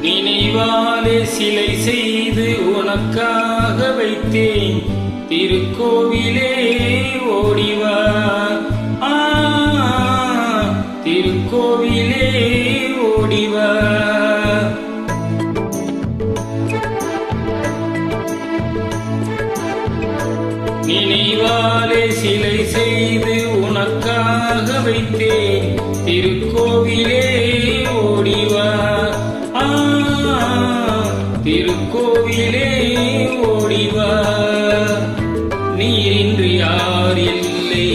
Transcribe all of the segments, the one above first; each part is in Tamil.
நினைவாலே சிலை செய்து உனக்காக வைத்தேன் திருக்கோவிலே ஓடிவா. திருக்கோவிலே ஓடிவா. நினைவாலே சிலை செய்து உனக்காக வைத்தேன் திருக்கோவிலே ஓடிவா. திருக்கோவிலே ஓடிவா. நீரின்றி யார் இல்லை,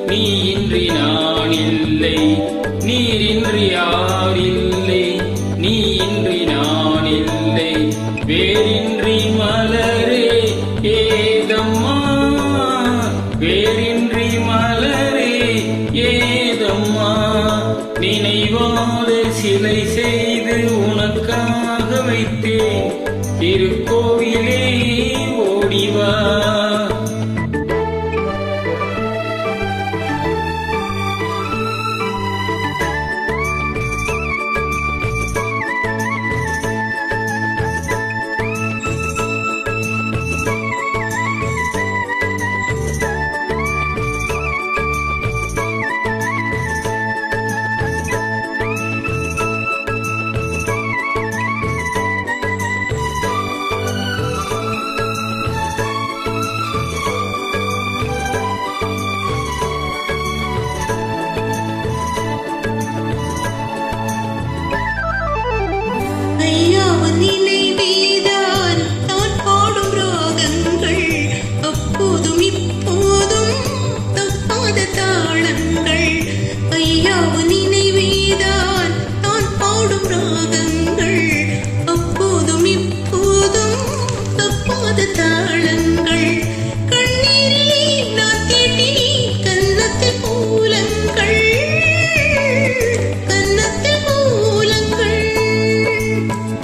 நீ இன்றி நான் இல்லை. நீரின்றி யார் இல்லை, நீ இன்றி நான் இல்லை. வேரின்றி மலரே ஏதம்மா, வேரின்றி மலரே ஏதம்மா. நினைவாலே சிலை செய்து உனக்காக வைத்தேன் திருக்கோவிலே ஓடிவா.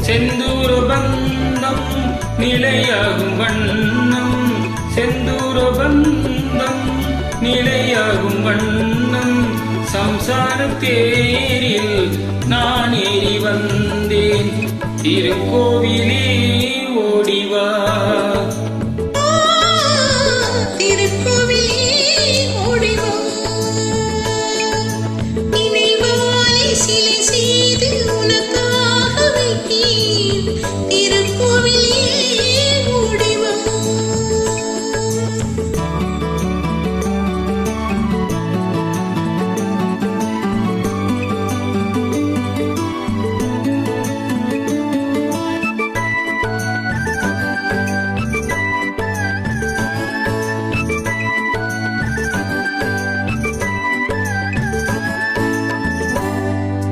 செந்தூர பந்தம் நிலையாகும் வண்ணம், செந்தூர பந்தம் நிலையாகும் வண்ணம். சம்சார தேரில் நான் ஏறி வந்தேன் திருக்கோவிலே ஓடிவா.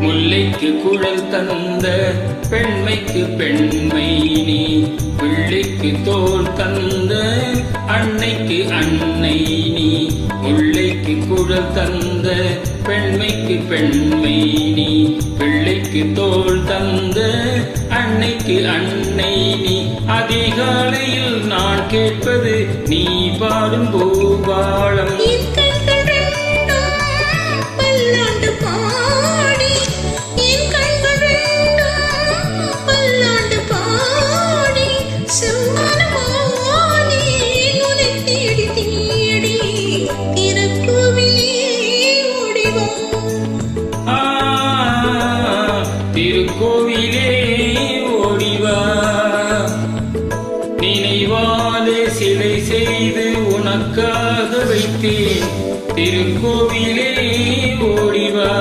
முல்லைக்கு குழல் தந்த பெண்மைக்கு பெண்மை நீ, பிள்ளைக்கு தோள் தந்த அன்னைக்கு அன்னை நீ. முல்லைக்கு குழல் தந்த பெண்மைக்கு பெண்மை நீ, பிள்ளைக்கு தோள் தந்த அன்னைக்கு அன்னை நீ. அதிகாலையில் நான் கேட்பது நீ பாடும் பூபாளம். திருக்கோவிலே ஓடிவா. நினைவாலே சிலை செய்து உனக்காக வைத்தேன் திருக்கோவிலே ஓடிவா.